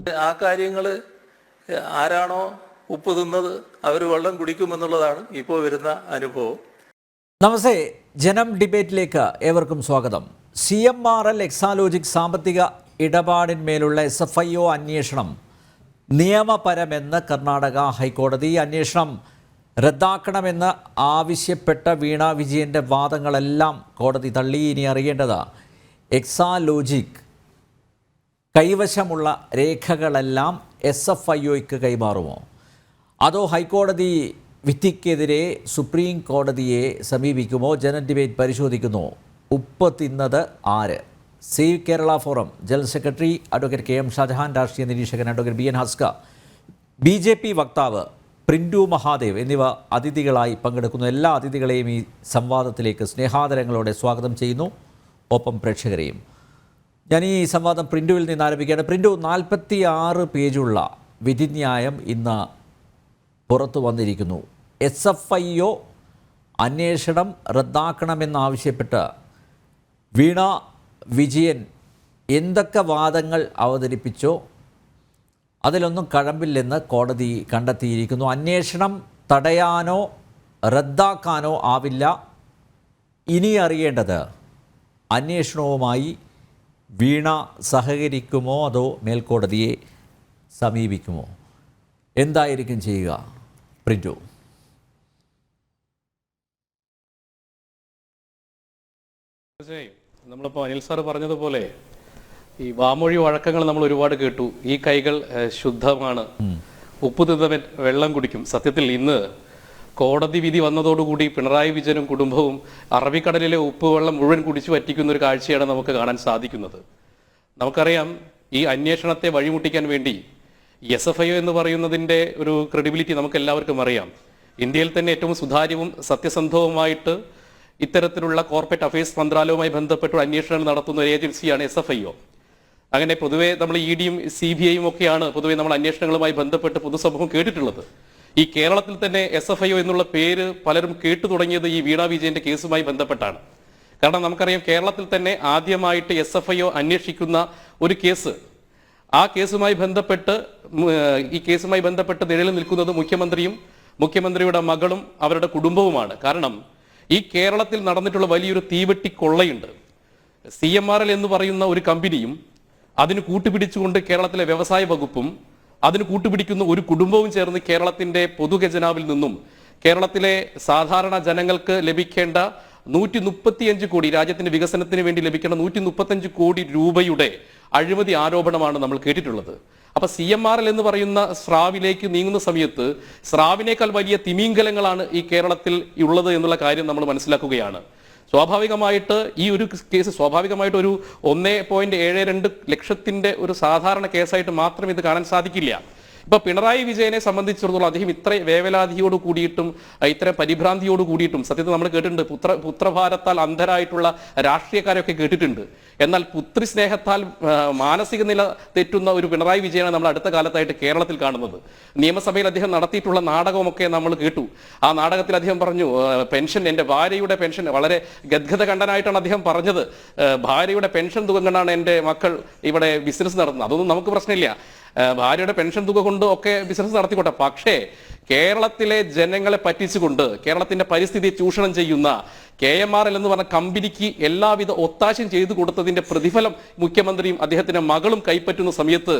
ആ കാര്യങ്ങൾ ആരാണോ ഉപ്പ് തിന്നത് അവർ വെള്ളം കുടിക്കുമെന്നുള്ളതാണ് ഇപ്പോൾ വരുന്ന അനുഭവം. നമസ്തേ, ജനം ഡിബേറ്റിലേക്ക് ഏവർക്കും സ്വാഗതം. CMRL എക്സാലോജിക് സാമ്പത്തിക ഇടപാടിന്മേലുള്ള SFIO അന്വേഷണം നിയമപരമെന്ന് കർണാടക ഹൈക്കോടതി. അന്വേഷണം റദ്ദാക്കണമെന്ന് ആവശ്യപ്പെട്ട വീണ വിജയൻ്റെ വാദങ്ങളെല്ലാം കോടതി തള്ളി. ഇനി അറിയേണ്ടത് എക്സാലോജിക് കൈവശമുള്ള രേഖകളെല്ലാം SFIOയ്ക്ക് കൈമാറുമോ, അതോ ഹൈക്കോടതി വിധിക്കെതിരെ സുപ്രീം കോടതിയെ സമീപിക്കുമോ? ജനം ഡിബേറ്റ് പരിശോധിക്കുന്നു. ഉപ്പ് തിന്നത് ആര്? Save Kerala forum general secretary advocate KM Shajahan, രാഷ്ട്രീയ നിരീക്ഷകൻ അഡ്വക്കേറ്റ് BN ഹസ്ക, BJP വക്താവ് പ്രിൻറ്റു മഹാദേവ് എന്നിവ അതിഥികളായി പങ്കെടുക്കുന്നു. എല്ലാ അതിഥികളെയും ഈ സംവാദത്തിലേക്ക് സ്നേഹാദരങ്ങളോടെ സ്വാഗതം ചെയ്യുന്നു, ഒപ്പം പ്രേക്ഷകരെയും. ഞാൻ ഈ സംവാദം പ്രിൻറ്റുവിൽ നിന്ന് ആരംഭിക്കുകയാണ്. പ്രിൻറ്റു, 46 പേജുള്ള വിധിന്യായം ഇന്ന് പുറത്തു വന്നിരിക്കുന്നു. SFIO അന്വേഷണം റദ്ദാക്കണമെന്നാവശ്യപ്പെട്ട് വീണ വിജയൻ എന്തൊക്കെ വാദങ്ങൾ അവതരിപ്പിച്ചോ അതിലൊന്നും കഴമ്പില്ലെന്ന് കോടതി കണ്ടെത്തിയിരിക്കുന്നു. അന്വേഷണം തടയാനോ റദ്ദാക്കാനോ ആവില്ല. ഇനി അറിയേണ്ടത് അന്വേഷണവുമായി വീണ സഹകരിക്കുമോ അതോ മേൽക്കോടതിയെ സമീപിക്കുമോ? എന്തായിരിക്കും ചെയ്യുക പ്രിൻറ്റു? തീർച്ചയായും നമ്മളിപ്പോൾ അനിൽ സാറ് പറഞ്ഞതുപോലെ ഈ വാമൊഴി വഴക്കങ്ങൾ നമ്മൾ ഒരുപാട് കേട്ടു. ഈ കൈകൾ ശുദ്ധമാണ്, ഉപ്പ് തിന്നവൻ വെള്ളം കുടിക്കും. സത്യത്തിൽ ഇന്ന് കോടതി വിധി വന്നതോടുകൂടി പിണറായി വിജയനും കുടുംബവും അറബിക്കടലിലെ ഉപ്പ് വെള്ളം മുഴുവൻ കുടിച്ചു വറ്റിക്കുന്ന ഒരു കാഴ്ചയാണ് നമുക്ക് കാണാൻ സാധിക്കുന്നത്. നമുക്കറിയാം, ഈ അന്വേഷണത്തെ വഴിമുട്ടിക്കാൻ വേണ്ടി SFIO എന്ന് പറയുന്നതിൻ്റെ ഒരു ക്രെഡിബിലിറ്റി നമുക്ക് എല്ലാവർക്കും അറിയാം. ഇന്ത്യയിൽ തന്നെ ഏറ്റവും സുതാര്യവും സത്യസന്ധവുമായിട്ട് ഇത്തരത്തിലുള്ള കോർപ്പറേറ്റ് അഫയേഴ്സ് മന്ത്രാലയവുമായി ബന്ധപ്പെട്ട അന്വേഷണങ്ങൾ നടത്തുന്ന ഒരു ഏജൻസിയാണ് SFIO. അങ്ങനെ പൊതുവേ നമ്മൾ EDയും CBIയും ഒക്കെയാണ് പൊതുവേ നമ്മൾ അന്വേഷണങ്ങളുമായി ബന്ധപ്പെട്ട് പൊതുസമൂഹം കേട്ടിട്ടുള്ളത്. ഈ കേരളത്തിൽ തന്നെ SFIO എന്നുള്ള പേര് പലരും കേട്ടു തുടങ്ങിയത് ഈ വീണ വിജയന്റെ കേസുമായി ബന്ധപ്പെട്ടാണ്. കാരണം നമുക്കറിയാം, കേരളത്തിൽ തന്നെ ആദ്യമായിട്ട് SFIO അന്വേഷിക്കുന്ന ഒരു കേസ്, ആ കേസുമായി ബന്ധപ്പെട്ട് നിഴലിൽ നിൽക്കുന്നത് മുഖ്യമന്ത്രിയും മുഖ്യമന്ത്രിയുടെ മകളും അവരുടെ കുടുംബവുമാണ്. കാരണം ഈ കേരളത്തിൽ നടന്നിട്ടുള്ള വലിയൊരു തീവെട്ടി കൊള്ളയുണ്ട്. CMRL എന്ന് പറയുന്ന ഒരു കമ്പനിയും അതിന് കൂട്ടുപിടിച്ചുകൊണ്ട് കേരളത്തിലെ വ്യവസായ വകുപ്പും അതിന് കൂട്ടുപിടിക്കുന്ന ഒരു കുടുംബവും ചേർന്ന് കേരളത്തിന്റെ പൊതുഖജനാവിൽ നിന്നും കേരളത്തിലെ സാധാരണ ജനങ്ങൾക്ക് ലഭിക്കേണ്ട 135 കോടി, രാജ്യത്തിന്റെ വികസനത്തിന് വേണ്ടി ലഭിക്കേണ്ട 135 കോടി രൂപയുടെ അഴിമതി ആരോപണമാണ് നമ്മൾ കേട്ടിട്ടുള്ളത്. അപ്പൊ CMRL എന്ന് പറയുന്ന സ്രാവിലേക്ക് നീങ്ങുന്ന സമയത്ത് സ്രാവിനേക്കാൾ വലിയ തിമിംഗലങ്ങളാണ് ഈ കേരളത്തിൽ ഉള്ളത് എന്നുള്ള കാര്യം നമ്മൾ മനസ്സിലാക്കുകയാണ്. സ്വാഭാവികമായിട്ട് ഈ ഒരു കേസ് സ്വാഭാവികമായിട്ട് ഒരു 1.72 ലക്ഷത്തിന്റെ ഒരു സാധാരണ കേസായിട്ട് മാത്രം ഇത് കാണാൻ സാധിക്കില്ല. ഇപ്പൊ പിണറായി വിജയനെ സംബന്ധിച്ചിടത്തോളം അദ്ദേഹം ഇത്ര വേവലാതിയോട് കൂടിയിട്ടും ഇത്ര പരിഭ്രാന്തിയോട് കൂടിയിട്ടും സത്യത്തിൽ നമ്മൾ കേട്ടിട്ടുണ്ട്, പുത്രഭാരത്താൽ അന്ധരായിട്ടുള്ള രാഷ്ട്രീയക്കാരൊക്കെ കേട്ടിട്ടുണ്ട്. എന്നാൽ പുത്രി സ്നേഹത്താൽ മാനസിക നില തെറ്റുന്ന ഒരു പിണറായി വിജയനെ നമ്മൾ അടുത്ത കാലത്തായിട്ട് കേരളത്തിൽ കാണുന്നത്. നിയമസഭയിൽ അദ്ദേഹം നടത്തിയിട്ടുള്ള നാടകമൊക്കെ നമ്മൾ കേട്ടു. ആ നാടകത്തിൽ അദ്ദേഹം പറഞ്ഞു, പെൻഷൻ, എൻ്റെ ഭാര്യയുടെ പെൻഷൻ, വളരെ ഗദ്ഗത കണ്ടനായിട്ടാണ് അദ്ദേഹം പറഞ്ഞത്, ഭാര്യയുടെ പെൻഷൻ തുക കൊണ്ടാണ് എൻ്റെ മക്കൾ ഇവിടെ ബിസിനസ് നടത്തുന്നത്. അതൊന്നും നമുക്ക് പ്രശ്നമില്ല, ഭാര്യയുടെ പെൻഷൻ തുക കൊണ്ട് ഒക്കെ ബിസിനസ് നടത്തിക്കോട്ടെ. പക്ഷേ കേരളത്തിലെ ജനങ്ങളെ പറ്റിച്ചുകൊണ്ട് കേരളത്തിന്റെ പരിസ്ഥിതിയെ ചൂഷണം ചെയ്യുന്ന KMRL എന്ന് പറഞ്ഞ കമ്പനിക്ക് എല്ലാവിധ ഒത്താശയും ചെയ്തു കൊടുത്തതിന്റെ പ്രതിഫലം മുഖ്യമന്ത്രിയും അദ്ദേഹത്തിന്റെ മകളും കൈപ്പറ്റുന്ന സമയത്ത്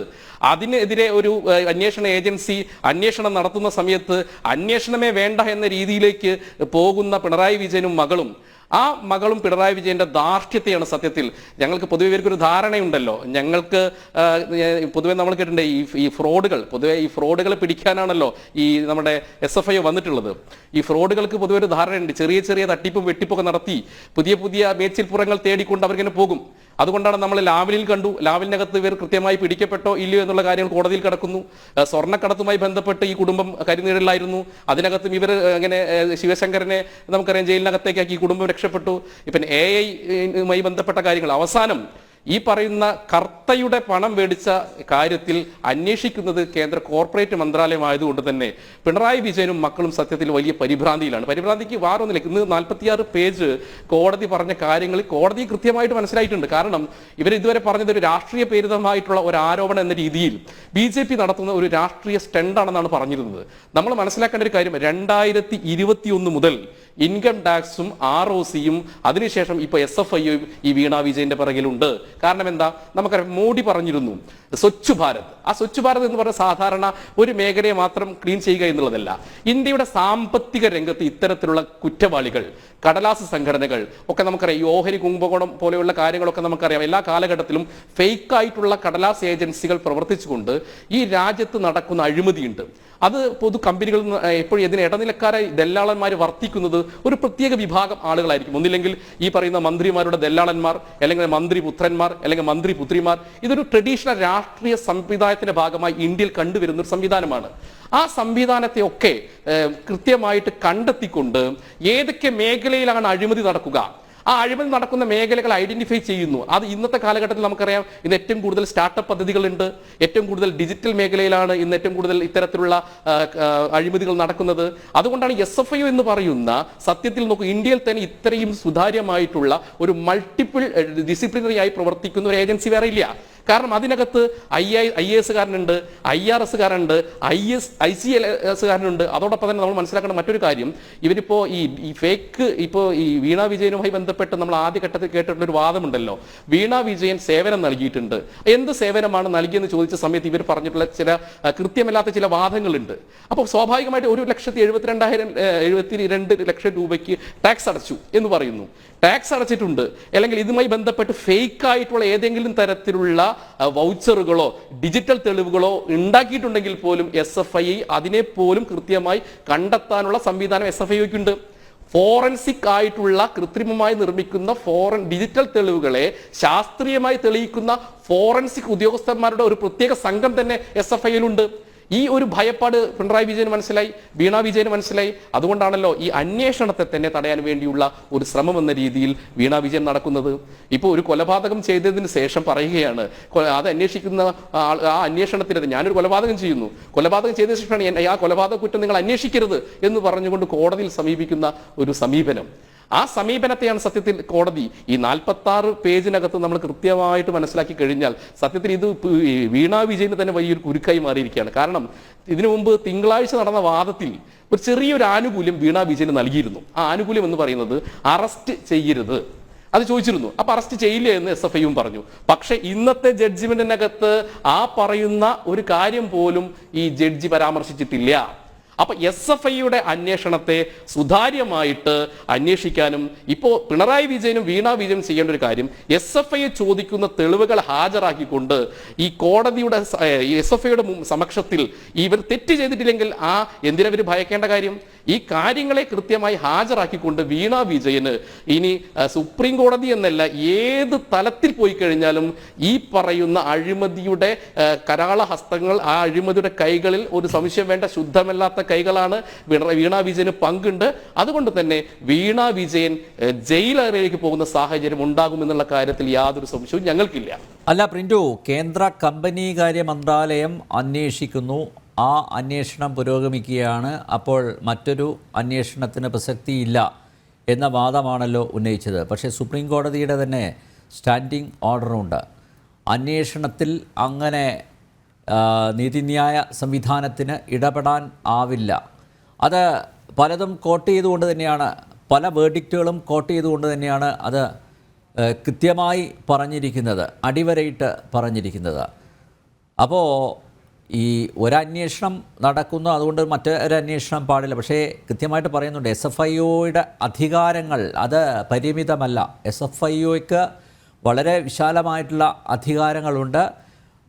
അതിനെതിരെ ഒരു അന്വേഷണ ഏജൻസി അന്വേഷണം നടത്തുന്ന സമയത്ത് അന്വേഷണമേ വേണ്ട എന്ന രീതിയിലേക്ക് പോകുന്ന പിണറായി വിജയനും മകളും, ആ മകളും പിണറായി വിജയന്റെ ധാർഷ്ട്യത്തെയാണ് സത്യത്തിൽ. ഞങ്ങൾക്ക് പൊതുവെ ഇവർക്കൊരു ധാരണയുണ്ടല്ലോ, ഞങ്ങൾക്ക് പൊതുവെ നമ്മൾ കേട്ടിട്ടുണ്ട് ഈ ഫ്രോഡുകൾ പിടിക്കാനാണല്ലോ ഈ നമ്മുടെ SFIO വന്നിട്ടുള്ളത്. ഈ ഫ്രോഡുകൾക്ക് പൊതുവെ ഒരു ധാരണയുണ്ട്. ചെറിയ ചെറിയ തട്ടിപ്പും വെട്ടിപ്പൊക്കെ നടത്തി പുതിയ മേച്ചിൽപ്പുറങ്ങൾ തേടിക്കൊണ്ട് അവരിങ്ങനെ പോകും. അതുകൊണ്ടാണ് നമ്മൾ ലാവലിൽ കണ്ടു, ലാവലിനകത്ത് ഇവർ കൃത്യമായി പിടിക്കപ്പെട്ടോ ഇല്ലയോ എന്നുള്ള കാര്യങ്ങൾ കോടതിയിൽ കിടക്കുന്നു. സ്വർണ്ണക്കടത്തുമായി ബന്ധപ്പെട്ട് ഈ കുടുംബം കരിനീഴലായിരുന്നു. അതിനകത്തും ഇവർ അങ്ങനെ ശിവശങ്കരനെ നമുക്കറിയാം ജയിലിനകത്തേക്കാക്കി ഈ കുടുംബം രക്ഷപ്പെട്ടു. ഇപ്പം AI യുമായി ബന്ധപ്പെട്ട കാര്യങ്ങൾ അവസാനം ഈ പറയുന്ന കർത്തയുടെ പണം മേടിച്ച കാര്യത്തിൽ അന്വേഷിക്കുന്നത് കേന്ദ്ര കോർപ്പറേറ്റ് മന്ത്രാലയമായതുകൊണ്ട് തന്നെ പിണറായി വിജയനും മക്കളും സത്യത്തിൽ വലിയ പരിഭ്രാന്തിയിലാണ്. പരിഭ്രാന്തിക്ക് വാറൊന്നുമില്ല. ഇന്ന് 46 പേജ് കോടതി പറഞ്ഞ കാര്യങ്ങൾ കോടതി കൃത്യമായിട്ട് മനസ്സിലായിട്ടുണ്ട്. കാരണം ഇവർ ഇതുവരെ പറഞ്ഞത് ഒരു രാഷ്ട്രീയ പ്രേരിതമായിട്ടുള്ള ഒരു ആരോപണം എന്ന രീതിയിൽ BJP നടത്തുന്ന ഒരു രാഷ്ട്രീയ സ്റ്റണ്ടാണെന്നാണ് പറഞ്ഞിരുന്നത്. നമ്മൾ മനസ്സിലാക്കേണ്ട ഒരു കാര്യം 2021 മുതൽ ഇൻകം ടാക്സും ROCയും അതിനുശേഷം ഇപ്പോൾ SFIയും ഈ വീണ വിജയന്റെ പിറകിലുണ്ട്. കാരണം എന്താ, നമുക്കറിയാം മോഡി പറഞ്ഞിരുന്നു സ്വച്ഛ് ഭാരത്. ആ സ്വച്ഛ് ഭാരത് എന്ന് പറഞ്ഞ സാധാരണ ഒരു മേഖലയെ മാത്രം ക്ലീൻ ചെയ്യുക എന്നുള്ളതല്ല. ഇന്ത്യയുടെ സാമ്പത്തിക രംഗത്ത് ഇത്തരത്തിലുള്ള കുറ്റവാളികൾ, കടലാസ് സംഘടനകൾ ഒക്കെ നമുക്കറിയാം. ഈ ഓഹരി കുംഭകോണം പോലെയുള്ള കാര്യങ്ങളൊക്കെ നമുക്കറിയാം. എല്ലാ കാലഘട്ടത്തിലും ഫേക്കായിട്ടുള്ള കടലാസ് ഏജൻസികൾ പ്രവർത്തിച്ചുകൊണ്ട് ഈ രാജ്യത്ത് നടക്കുന്ന അഴിമതിയുണ്ട്. അത് പൊതു കമ്പനികളിൽ നിന്ന് എപ്പോഴും ഇതിന് ഇടനിലക്കാരായി ദല്ലാളന്മാർ വർത്തിക്കുന്നത് ഒരു പ്രത്യേക വിഭാഗം ആളുകളായിരിക്കും. ഒന്നില്ലെങ്കിൽ ഈ പറയുന്ന മന്ത്രിമാരുടെ ദല്ലാളന്മാർ, അല്ലെങ്കിൽ മന്ത്രി പുത്രന്മാർ, അല്ലെങ്കിൽ മന്ത്രി പുത്രിമാർ. ഇതൊരു ട്രഡീഷണൽ രാഷ്ട്രീയ സംവിധാനത്തിന്റെ ഭാഗമായി ഇന്ത്യയിൽ കണ്ടുവരുന്ന ഒരു സംവിധാനമാണ്. ആ സംവിധാനത്തെ ഒക്കെ കൃത്യമായിട്ട് കണ്ടെത്തിക്കൊണ്ട് ഏതൊക്കെ മേഖലയിലാണ് അഴിമതി നടക്കുക, ആ അഴിമതി നടക്കുന്ന മേഖലകൾ ഐഡന്റിഫൈ ചെയ്യുന്നു. അത് ഇന്നത്തെ കാലഘട്ടത്തിൽ നമുക്കറിയാം. ഇന്ന് ഏറ്റവും കൂടുതൽ സ്റ്റാർട്ടപ്പ് പദ്ധതികളുണ്ട്. ഏറ്റവും കൂടുതൽ ഡിജിറ്റൽ മേഖലയിലാണ് ഇന്ന് ഏറ്റവും കൂടുതൽ ഇത്തരത്തിലുള്ള അഴിമതികൾ നടക്കുന്നത്. അതുകൊണ്ടാണ് SFIO എന്ന് പറയുന്ന സത്യത്തിൽ നോക്കൂ, ഇന്ത്യയിൽ തന്നെ ഇത്രയും സുതാര്യമായിട്ടുള്ള ഒരു മൾട്ടിപ്പിൾ ഡിസിപ്ലിനറി ആയി പ്രവർത്തിക്കുന്ന ഒരു ഏജൻസി വേറെ ഇല്ല. കാരണം അതിനകത്ത് IAS കാരനുണ്ട്, IRS കാരനുണ്ട്, ICS കാരനുണ്ട്. അതോടൊപ്പം തന്നെ നമ്മൾ മനസ്സിലാക്കേണ്ട മറ്റൊരു കാര്യം, ഇവരിപ്പോ ഈ ഫേക്ക് ഇപ്പോൾ ഈ വീണ വിജയനുമായി ബന്ധപ്പെട്ട് നമ്മൾ ആദ്യഘട്ടത്തിൽ കേട്ടിട്ടുള്ള ഒരു വാദമുണ്ടല്ലോ. വീണ വിജയൻ സേവനം നൽകിയിട്ടുണ്ട്. എന്ത് സേവനമാണ് നൽകിയെന്ന് ചോദിച്ച സമയത്ത് ഇവർ പറഞ്ഞിട്ടുള്ള ചില കൃത്യമല്ലാത്ത ചില വാദങ്ങളുണ്ട്. അപ്പോൾ സ്വാഭാവികമായിട്ട് 1,72,000 രൂപയ്ക്ക് ടാക്സ് അടച്ചു എന്ന് പറയുന്നു. ടാക്സ് അടച്ചിട്ടുണ്ട്, അല്ലെങ്കിൽ ഇതുമായി ബന്ധപ്പെട്ട് ഫേക്ക് ആയിട്ടുള്ള ഏതെങ്കിലും തരത്തിലുള്ള വൗച്ചറുകളോ ഡിജിറ്റൽ തെളിവുകളോ ഉണ്ടാക്കിയിട്ടുണ്ടെങ്കിൽ പോലും SFI അതിനെ പോലും കൃത്യമായി കണ്ടെത്താനുള്ള സംവിധാനം SFIക്കുണ്ട്. ഫോറൻസിക് ആയിട്ടുള്ള കൃത്രിമമായി നിർമ്മിക്കുന്ന ഡിജിറ്റൽ തെളിവുകളെ ശാസ്ത്രീയമായി തെളിയിക്കുന്ന ഫോറൻസിക് ഉദ്യോഗസ്ഥന്മാരുടെ ഒരു പ്രത്യേക സംഘം തന്നെ SFIയിലുണ്ട്. ഈ ഒരു ഭയപ്പാട് പിണറായി വിജയന് മനസ്സിലായി, വീണ വിജയന് മനസ്സിലായി. അതുകൊണ്ടാണല്ലോ ഈ അന്വേഷണത്തെ തന്നെ തടയാൻ വേണ്ടിയുള്ള ഒരു ശ്രമം എന്ന രീതിയിൽ വീണ വിജയൻ നടക്കുന്നത്. ഇപ്പോൾ ഒരു കൊലപാതകം ചെയ്തതിന് ശേഷം പറയുകയാണ്, അത് അന്വേഷിക്കുന്ന ആ അന്വേഷണത്തിനെതിരെ ഞാനൊരു കൊലപാതകം ചെയ്യുന്നു, കൊലപാതകം ചെയ്ത ശേഷമാണ് ആ കൊലപാതക കുറ്റം നിങ്ങൾ അന്വേഷിക്കരുത് എന്ന് പറഞ്ഞുകൊണ്ട് കോടതിയിൽ സമീപിക്കുന്ന ഒരു സമീപനം. ആ സമീപനത്തെയാണ് സത്യത്തിൽ കോടതി ഈ 46 പേജിനകത്ത് നമ്മൾ കൃത്യമായിട്ട് മനസ്സിലാക്കി കഴിഞ്ഞാൽ സത്യത്തിൽ ഇത് വീണ വിജയന് തന്നെ വലിയൊരു കുരുക്കായി മാറിയിരിക്കുകയാണ്. കാരണം ഇതിനു മുമ്പ് തിങ്കളാഴ്ച നടന്ന വാദത്തിൽ ഒരു ചെറിയൊരു ആനുകൂല്യം വീണ വിജയന് നൽകിയിരുന്നു. ആ ആനുകൂല്യം എന്ന് പറയുന്നത് അറസ്റ്റ് ചെയ്യരുത്, അത് ചോദിച്ചിരുന്നു. അപ്പൊ അറസ്റ്റ് ചെയ്യില്ല എന്ന് SFIയും പറഞ്ഞു. പക്ഷെ ഇന്നത്തെ ജഡ്ജിമെന്റിനകത്ത് ആ പറയുന്ന ഒരു കാര്യം പോലും ഈ ജഡ്ജി പരാമർശിച്ചിട്ടില്ല. അപ്പൊ SFIയുടെ അന്വേഷണത്തെ സുതാര്യമായിട്ട് അന്വേഷിക്കാനും ഇപ്പോൾ പിണറായി വിജയനും വീണ വിജയനും ചെയ്യേണ്ട ഒരു കാര്യം, SFI ചോദിക്കുന്ന തെളിവുകൾ ഹാജരാക്കിക്കൊണ്ട് ഈ കോടതിയുടെ SFIയുടെ സമക്ഷത്തിൽ ഇവർ തെറ്റ് ചെയ്തിട്ടില്ലെങ്കിൽ എന്തിനാ ഇവർ ഭയക്കേണ്ട കാര്യം? ഈ കാര്യങ്ങളെ കൃത്യമായി ഹാജരാക്കിക്കൊണ്ട് വീണ വിജയന് ഇനി സുപ്രീം കോടതി എന്നല്ല ഏത് തലത്തിൽ പോയി കഴിഞ്ഞാലും ഈ പറയുന്ന അഴിമതിയുടെ കരാള ഹസ്തങ്ങൾ, ആ അഴിമതിയുടെ കൈകളിൽ ഒരു സംശയം വേണ്ട ശുദ്ധമല്ലാത്ത കൈകളാണ്. വീണ വിജയന് പങ്കുണ്ട്. അതുകൊണ്ട് തന്നെ വീണ വിജയൻ ജയിലറയിലേക്ക് പോകുന്ന സാഹചര്യം ഉണ്ടാകുമെന്നുള്ള കാര്യത്തിൽ യാതൊരു സംശയവും ഞങ്ങൾക്കില്ല. അല്ല പ്രിന്റു, കേന്ദ്ര കമ്പനികാര്യ മന്ത്രാലയം അന്വേഷിക്കുന്നു, ആ അന്വേഷണം പുരോഗമിക്കുകയാണ്. അപ്പോൾ മറ്റൊരു അന്വേഷണത്തിന് പ്രസക്തിയില്ല എന്ന വാദമാണല്ലോ ഉന്നയിച്ചത്. പക്ഷേ സുപ്രീം കോടതിയുടെ തന്നെ സ്റ്റാൻഡിംഗ് ഓർഡറുണ്ട്. അന്വേഷണത്തിൽ അങ്ങനെ നീതിന്യായ സംവിധാനത്തിന് ഇടപെടാൻ ആവില്ല. അത് പലതും കോട്ട് ചെയ്തുകൊണ്ട് തന്നെയാണ്, പല വേർഡിക്റ്റുകളും കോട്ട് ചെയ്തുകൊണ്ട് തന്നെയാണ് അത് കൃത്യമായി പറഞ്ഞിരിക്കുന്നത്, അടിവരയിട്ട് പറഞ്ഞിരിക്കുന്നത്. അപ്പോൾ ഈ ഒരന്വേഷണം നടക്കുന്നു, അതുകൊണ്ട് മറ്റൊരന്വേഷണം പാടില്ല. പക്ഷേ കൃത്യമായിട്ട് പറയുന്നുണ്ട് SFIയുടെ അധികാരങ്ങൾ അത് പരിമിതമല്ല. SFIക്ക് വളരെ വിശാലമായിട്ടുള്ള അധികാരങ്ങളുണ്ട്.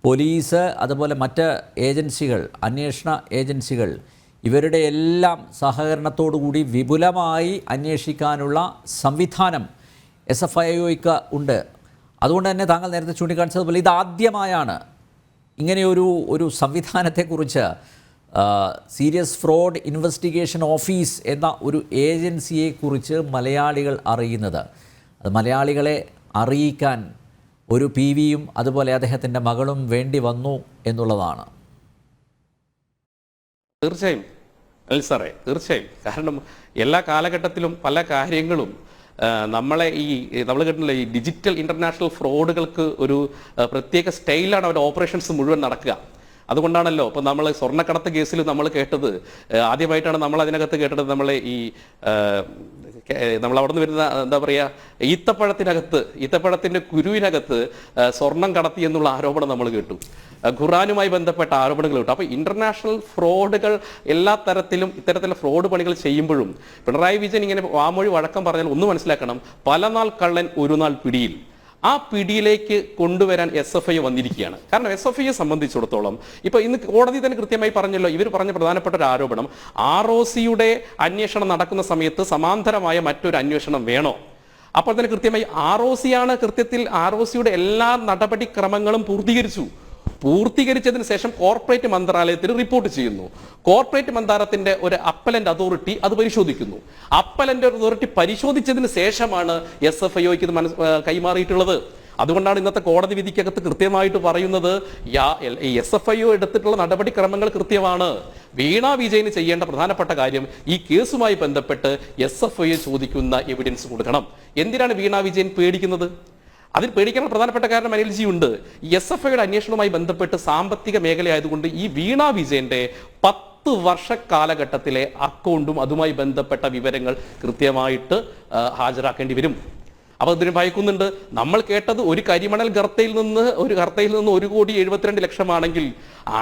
പോലീസ്, അതുപോലെ മറ്റ് ഏജൻസികൾ, അന്വേഷണ ഏജൻസികൾ, ഇവരുടെ എല്ലാം സഹകരണത്തോടുകൂടി വിപുലമായി അന്വേഷിക്കാനുള്ള സംവിധാനം SFIക്ക് ഉണ്ട്. അതുകൊണ്ട് തന്നെ താങ്കൾ നേരത്തെ ചൂണ്ടിക്കാണിച്ചതുപോലെ ഇതാദ്യമായാണ് ഇങ്ങനെയൊരു സംവിധാനത്തെക്കുറിച്ച് സീരിയസ് ഫ്രോഡ് ഇൻവെസ്റ്റിഗേഷൻ ഓഫീസ് എന്ന ഒരു ഏജൻസിയെക്കുറിച്ച് മലയാളികൾ അറിയുന്നത്. അത് മലയാളികളെ അറിയിക്കാൻ ഒരു PVയും അതുപോലെ അദ്ദേഹത്തിൻ്റെ മകളും വേണ്ടി വന്നു എന്നുള്ളതാണ്. തീർച്ചയായും അനിൽ സാറേ, തീർച്ചയായും. കാരണം എല്ലാ കാലഘട്ടത്തിലും പല കാര്യങ്ങളും നമ്മൾ കേട്ടില്ല, ഈ ഡിജിറ്റൽ ഇന്റർനാഷണൽ ഫ്രോഡുകൾക്ക് ഒരു പ്രത്യേക സ്റ്റൈലാണ് അവരുടെ ഓപ്പറേഷൻസ് മുഴുവൻ നടക്കുക. അതുകൊണ്ടാണല്ലോ ഇപ്പം നമ്മൾ സ്വർണ്ണക്കടത്ത് കേസിൽ നമ്മൾ കേട്ടത്, ആദ്യമായിട്ടാണ് നമ്മൾ അതിനകത്ത് കേട്ടത്, നമ്മൾ അവിടെ നിന്ന് വരുന്ന എന്താ പറയുക, ഈത്തപ്പഴത്തിൻ്റെ കുരുവിനകത്ത് സ്വർണം കടത്തി എന്നുള്ള ആരോപണം നമ്മൾ കേട്ടു. ഖുറാനുമായി ബന്ധപ്പെട്ട ആരോപണങ്ങൾ കേട്ടു. അപ്പോൾ ഇന്റർനാഷണൽ ഫ്രോഡുകൾ എല്ലാ തരത്തിലും ഇത്തരത്തിലുള്ള ഫ്രോഡ് പണികൾ ചെയ്യുമ്പോഴും പിണറായി വിജയൻ ഇങ്ങനെ വാമൊഴി വഴക്കം പറഞ്ഞാൽ ഒന്ന് മനസ്സിലാക്കണം, പല നാൾ കള്ളൻ ഒരു നാൾ പിടിയിൽ. ആ പിടിയിലേക്ക് കൊണ്ടുവരാൻ SFI വന്നിരിക്കുകയാണ്. കാരണം SFIയെ സംബന്ധിച്ചിടത്തോളം ഇപ്പോൾ ഇന്ന് കോടതി തന്നെ കൃത്യമായി പറഞ്ഞല്ലോ, ഇവർ പറഞ്ഞ പ്രധാനപ്പെട്ട ഒരു ആരോപണം, ROCയുടെ അന്വേഷണം നടക്കുന്ന സമയത്ത് സമാന്തരമായ മറ്റൊരു അന്വേഷണം വേണോ? അപ്പോൾ തന്നെ കൃത്യമായി ROCയാണ് കൃത്യത്തിൽ ROCയുടെ എല്ലാ നടപടിക്രമങ്ങളും പൂർത്തീകരിച്ചതിന് ശേഷം കോർപ്പറേറ്റ് മന്ത്രാലയത്തിന് റിപ്പോർട്ട് ചെയ്യുന്നു. കോർപ്പറേറ്റ് മന്ത്രാലയത്തിന്റെ ഒരു അപ്പലന്റ് അതോറിറ്റി അത് പരിശോധിക്കുന്നു. അപ്പലന്റ് അതോറിറ്റി പരിശോധിച്ചതിന് ശേഷമാണ് SFIക്ക് ഇത് കൈമാറിയിട്ടുള്ളത്. അതുകൊണ്ടാണ് ഇന്നത്തെ കോടതി വിധിക്കകത്ത് കൃത്യമായിട്ട് പറയുന്നത് SFI എടുത്തിട്ടുള്ള നടപടിക്രമങ്ങൾ കൃത്യമാണ്. വീണ വിജയന് ചെയ്യേണ്ട പ്രധാനപ്പെട്ട കാര്യം ഈ കേസുമായി ബന്ധപ്പെട്ട് SFI ചോദിക്കുന്ന എവിഡൻസ് കൊടുക്കണം. എന്തിനാണ് വീണ വിജയൻ പേടിക്കുന്നത്? അതിൽ പേടിക്കാൻ പ്രധാനപ്പെട്ട കാരണം അനിൽജി ഉണ്ട്. SFIയുടെ അന്വേഷണവുമായി ബന്ധപ്പെട്ട് സാമ്പത്തിക മേഖലയായതുകൊണ്ട് ഈ വീണ വിജയന്റെ 10 വർഷ കാലഘട്ടത്തിലെ അക്കൗണ്ടും അതുമായി ബന്ധപ്പെട്ട വിവരങ്ങൾ കൃത്യമായിട്ട് ഹാജരാക്കേണ്ടി വരും. അപ്പോൾ ഇതിന് ഭയക്കുന്നുണ്ട്. നമ്മൾ കേട്ടത് ഒരു കരിമണൽ ഗർത്തയിൽ നിന്ന് 1,72,00,000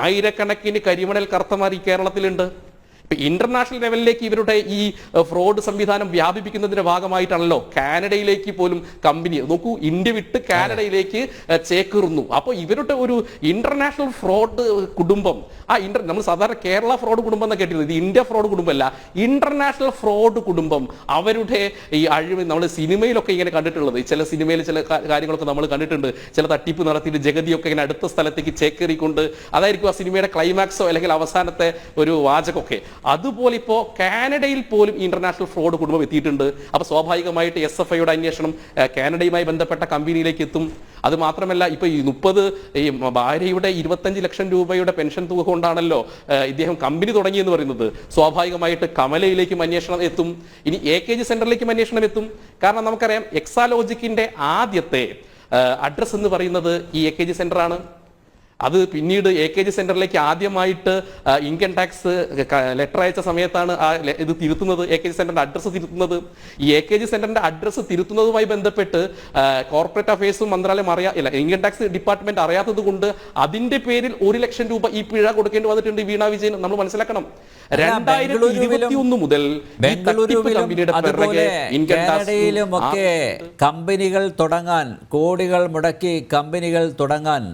ആയിരക്കണക്കിന് കരിമണൽ കർത്തമാർ ഈ കേരളത്തിലുണ്ട്. ഇപ്പൊ ഇന്റർനാഷണൽ ലെവലിലേക്ക് ഇവരുടെ ഈ ഫ്രോഡ് സംവിധാനം വ്യാപിപ്പിക്കുന്നതിന്റെ ഭാഗമായിട്ടാണല്ലോ കാനഡയിലേക്ക് പോലും കമ്പനി നോക്കൂ, ഇന്ത്യ വിട്ട് കാനഡയിലേക്ക് ചേക്കേറുന്നു. അപ്പോൾ ഇവരുടെ ഒരു ഇന്റർനാഷണൽ ഫ്രോഡ് കുടുംബം, നമ്മൾ സാധാരണ കേരള ഫ്രോഡ് കുടുംബം എന്ന് കേട്ടിരുന്നത്, ഇത് ഇന്ത്യ ഫ്രോഡ് കുടുംബമല്ല, ഇന്റർനാഷണൽ ഫ്രോഡ് കുടുംബം. അവരുടെ ഈ അഴിമതി നമ്മൾ സിനിമയിലൊക്കെ ഇങ്ങനെ കണ്ടിട്ടുള്ളത്, ചില സിനിമയിൽ ചില കാര്യങ്ങളൊക്കെ നമ്മൾ കണ്ടിട്ടുണ്ട്. ചില തട്ടിപ്പ് നടത്തിയിട്ട് ജഗതിയൊക്കെ ഇങ്ങനെ അടുത്ത സ്ഥലത്തേക്ക് ചേക്കേറിക്കൊണ്ട്, അതായിരിക്കും ആ സിനിമയുടെ ക്ലൈമാക്സോ അല്ലെങ്കിൽ അവസാനത്തെ ഒരു വാചകമൊക്കെ. അതുപോലെ ഇപ്പോൾ കാനഡയിൽ പോലും ഇന്റർനാഷണൽ ഫ്രോഡ് കുടുംബം എത്തിയിട്ടുണ്ട്. അപ്പോൾ സ്വാഭാവികമായിട്ട് SFIയുടെ അന്വേഷണം കാനഡയുമായി ബന്ധപ്പെട്ട കമ്പനിയിലേക്ക് എത്തും. അത് മാത്രമല്ല, ഇപ്പൊ ഈ ഭാര്യയുടെ 25 ലക്ഷം രൂപയുടെ പെൻഷൻ തുക കൊണ്ടാണല്ലോ ഇദ്ദേഹം കമ്പനി തുടങ്ങിയെന്ന് പറയുന്നത്. സ്വാഭാവികമായിട്ട് കമലയിലേക്കും അന്വേഷണം എത്തും. ഇനി AKG സെന്ററിലേക്കും അന്വേഷണം എത്തും. കാരണം നമുക്കറിയാം എക്സാലോജിക്കിന്റെ ആദ്യത്തെ അഡ്രസ് എന്ന് പറയുന്നത് ഈ AKG സെന്റർ ആണ്. അത് പിന്നീട് AKG സെന്ററിലേക്ക് ആദ്യമായിട്ട് ഇൻകം ടാക്സ് ലെറ്റർ അയച്ച സമയത്താണ് ഇത് തിരുത്തുന്നത്, AKG സെന്ററിന്റെ അഡ്രസ്സ് തിരുത്തുന്നത്. ഈ AKG സെന്ററിന്റെ അഡ്രസ്സ് തിരുത്തുന്നതുമായി ബന്ധപ്പെട്ട് കോർപ്പറേറ്റ് അഫയേഴ്സും മന്ത്രാലയം ഇൻകം ടാക്സ് ഡിപ്പാർട്ട്മെന്റ് അറിയാത്തത് കൊണ്ട് അതിന്റെ പേരിൽ 1 ലക്ഷം രൂപ ഈ പിഴ കൊടുക്കേണ്ടി വന്നിട്ടുണ്ട് വീണ വിജയൻ. നമ്മൾ മനസ്സിലാക്കണം, 2021 മുതൽ കാനഡയിലുമൊക്കെ കമ്പനികൾ തുടങ്ങാൻ, കോടികൾ മുടക്കി കമ്പനികൾ തുടങ്ങാൻ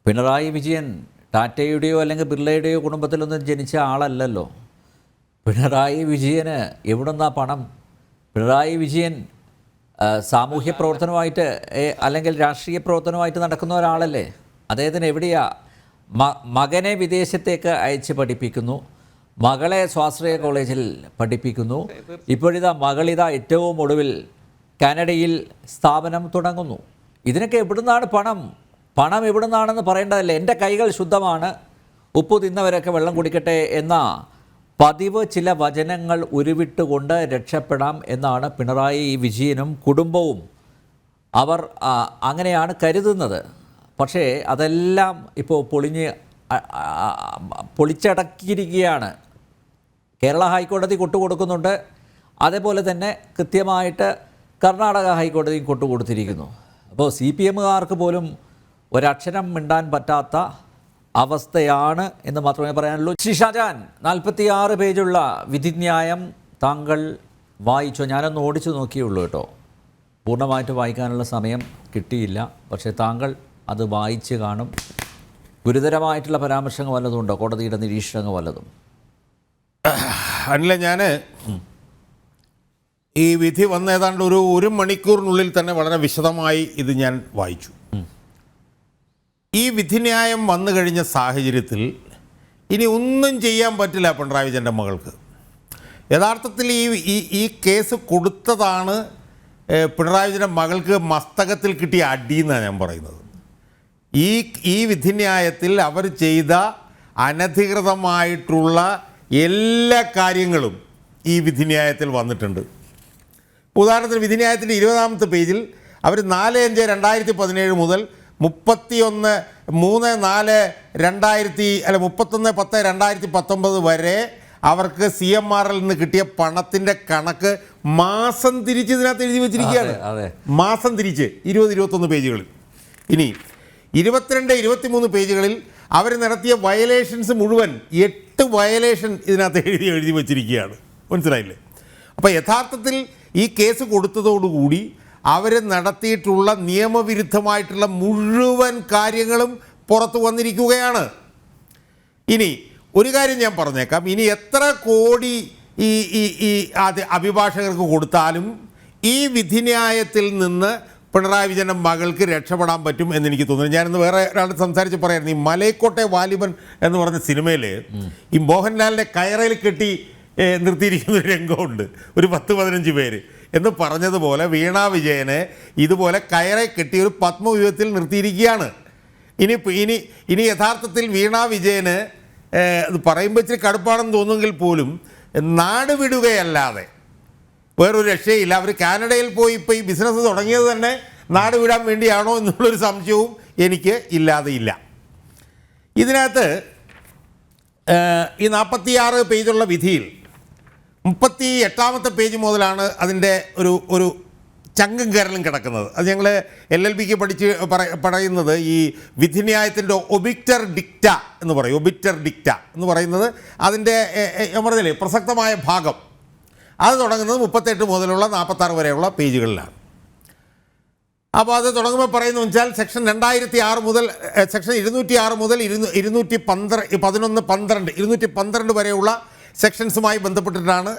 പിണറായി വിജയൻ ടാറ്റയുടെയോ അല്ലെങ്കിൽ ബിർളയുടെയോ കുടുംബത്തിലൊന്നും ജനിച്ച ആളല്ലല്ലോ. പിണറായി വിജയന് എവിടുന്നാ പണം? പിണറായി വിജയൻ സാമൂഹ്യ പ്രവർത്തനമായിട്ട് അല്ലെങ്കിൽ രാഷ്ട്രീയ പ്രവർത്തനമായിട്ട് നടക്കുന്ന ഒരാളല്ലേ. അദ്ദേഹത്തിന് എവിടെയാ? മകനെ വിദേശത്തേക്ക് അയച്ച് പഠിപ്പിക്കുന്നു, മകളെ സ്വാശ്രയ കോളേജിൽ പഠിപ്പിക്കുന്നു. ഇപ്പോഴിതാ മകളിതാ ഏറ്റവും ഒടുവിൽ കാനഡയിൽ സ്ഥാപനം തുടങ്ങുന്നു. ഇതിനൊക്കെ എവിടുന്നാണ് പണം? പണം എവിടെ നിന്നാണെന്ന് പറയേണ്ടതല്ലേ. എൻ്റെ കൈകൾ ശുദ്ധമാണ്, ഉപ്പ് തിന്നവരൊക്കെ വെള്ളം കുടിക്കട്ടെ എന്ന പതിവ് ചില വചനങ്ങൾ ഉരുവിട്ടുകൊണ്ട് രക്ഷപ്പെടാം എന്നാണ് പിണറായി വിജയനും കുടുംബവും അവർ അങ്ങനെയാണ് കരുതുന്നത്. പക്ഷേ അതെല്ലാം ഇപ്പോൾ പൊളിച്ചടക്കിയിരിക്കുകയാണ്. കേരള ഹൈക്കോടതി കൊട്ടുകൊടുക്കുന്നുണ്ട്, അതേപോലെ തന്നെ കൃത്യമായിട്ട് കർണാടക ഹൈക്കോടതിയും കൊട്ടുകൊടുത്തിരിക്കുന്നു. അപ്പോൾ CPMകാർക്ക് പോലും ഒരക്ഷരം മിണ്ടാൻ പറ്റാത്ത അവസ്ഥയാണ് എന്ന് മാത്രമേ പറയാനുള്ളൂ. ഷാജാൻ, 46 പേജുള്ള വിധിന്യായം താങ്കൾ വായിച്ചോ? ഞാനൊന്ന് ഓടിച്ചു നോക്കിയുള്ളൂ കേട്ടോ, പൂർണ്ണമായിട്ട് വായിക്കാനുള്ള സമയം കിട്ടിയില്ല. പക്ഷേ താങ്കൾ അത് വായിച്ച് കാണും. ഗുരുതരമായിട്ടുള്ള പരാമർശങ്ങൾ വല്ലതും ഉണ്ടോ? കോടതിയുടെ നിരീക്ഷണങ്ങൾ വല്ലതും? അല്ല, ഞാൻ ഈ വിധി വന്ന ഏതാണ്ട് ഒരു മണിക്കൂറിനുള്ളിൽ തന്നെ വളരെ വിശദമായി ഇത് ഞാൻ വായിച്ചു. ഈ വിധിന്യായം വന്നു കഴിഞ്ഞ സാഹചര്യത്തിൽ ഇനി ഒന്നും ചെയ്യാൻ പറ്റില്ല പിണറായി വിജയൻ്റെ മകൾക്ക്. യഥാർത്ഥത്തിൽ ഈ കേസ് കൊടുത്തതാണ് പിണറായി വിജയൻ്റെ മകൾക്ക് മസ്തകത്തിൽ കിട്ടിയ അടി എന്നാണ് ഞാൻ പറയുന്നത്. ഈ വിധിന്യായത്തിൽ അവർ ചെയ്ത അനധികൃതമായിട്ടുള്ള എല്ലാ കാര്യങ്ങളും ഈ വിധിന്യായത്തിൽ വന്നിട്ടുണ്ട്. ഉദാഹരണത്തിന് വിധിന്യായത്തിൻ്റെ 20-ാമത്തെ പേജിൽ അവർ 4/5/2017 മുതൽ 31/10/2019 വരെ അവർക്ക് CMRL നിന്ന് കിട്ടിയ പണത്തിൻ്റെ കണക്ക് മാസം തിരിച്ച് ഇതിനകത്ത് എഴുതി വെച്ചിരിക്കുകയാണ്. മാസം തിരിച്ച് 20-21 പേജുകളിൽ. ഇനി 22-23 പേജുകളിൽ അവർ നടത്തിയ വയലേഷൻസ് മുഴുവൻ 8 വയലേഷൻ ഇതിനകത്ത് എഴുതി വച്ചിരിക്കുകയാണ്. മനസ്സിലായില്ലേ? അപ്പോൾ യഥാർത്ഥത്തിൽ ഈ കേസ് കൊടുത്തതോടുകൂടി അവർ നടത്തിയിട്ടുള്ള നിയമവിരുദ്ധമായിട്ടുള്ള മുഴുവൻ കാര്യങ്ങളും പുറത്തു വന്നിരിക്കുകയാണ്. ഇനി ഒരു കാര്യം ഞാൻ പറഞ്ഞേക്കാം, ഇനി എത്ര കോടി ഈ അഭിഭാഷകർക്ക് കൊടുത്താലും ഈ വിധിന്യായത്തിൽ നിന്ന് പിണറായി വിജയൻ്റെ മകൾക്ക് രക്ഷപ്പെടാൻ പറ്റും എന്നെനിക്ക് തോന്നുന്നു. ഞാനിന്ന് വേറെ ഒരാൾ സംസാരിച്ച് പറയായിരുന്നു, ഈ മലൈക്കോട്ടെ വാലിബൻ എന്ന് പറഞ്ഞ സിനിമയിൽ ഈ മോഹൻലാലിനെ കയറയിൽ കെട്ടി നിർത്തിയിരിക്കുന്ന ഒരു രംഗമുണ്ട്, ഒരു 10-15 പേര് എന്ന് പറഞ്ഞതുപോലെ വീണ വിജയനെ ഇതുപോലെ കയറെ കെട്ടി ഒരു പത്മവ്യൂഹത്തിൽ നിർത്തിയിരിക്കുകയാണ്. ഇനി യഥാർത്ഥത്തിൽ വീണ വിജയന് അത് പറയുമ്പോൾ ഇച്ചിരി കടുപ്പാണെന്ന് തോന്നുമെങ്കിൽ പോലും നാട് വിടുകയല്ലാതെ വേറൊരു രക്ഷയില്ല. അവർ കാനഡയിൽ പോയി ഇപ്പോൾ ഈ ബിസിനസ് തുടങ്ങിയത് തന്നെ നാട് വിടാൻ വേണ്ടിയാണോ എന്നുള്ളൊരു സംശയവും എനിക്ക് ഇല്ലാതെയില്ല. ഇതിനകത്ത് ഈ 46 പേജുള്ള വിധിയിൽ 38-ാമത്തെ പേജ് മുതലാണ് അതിൻ്റെ ഒരു ചങ്കും കരലും കിടക്കുന്നത്. അത് ഞങ്ങൾ LLBക്ക് പഠിച്ച് പറയുന്നത് ഈ വിധിന്യായത്തിൻ്റെ ഒബിക്റ്റർ ഡിക്റ്റ എന്ന് പറയും. ഒബിക്റ്റർ ഡിക്റ്റ എന്ന് പറയുന്നത് അതിൻ്റെ ഞാൻ പറഞ്ഞില്ലേ പ്രസക്തമായ ഭാഗം, അത് തുടങ്ങുന്നത് 38 മുതലുള്ള 46 വരെയുള്ള പേജുകളിലാണ്. അപ്പോൾ അത് തുടങ്ങുമ്പോൾ പറയുന്നത് വെച്ചാൽ സെക്ഷൻ 206 മുതൽ സെക്ഷൻ 206 മുതൽ 212 വരെയുള്ള സെക്ഷൻസുമായി ബന്ധപ്പെട്ടിട്ടാണ്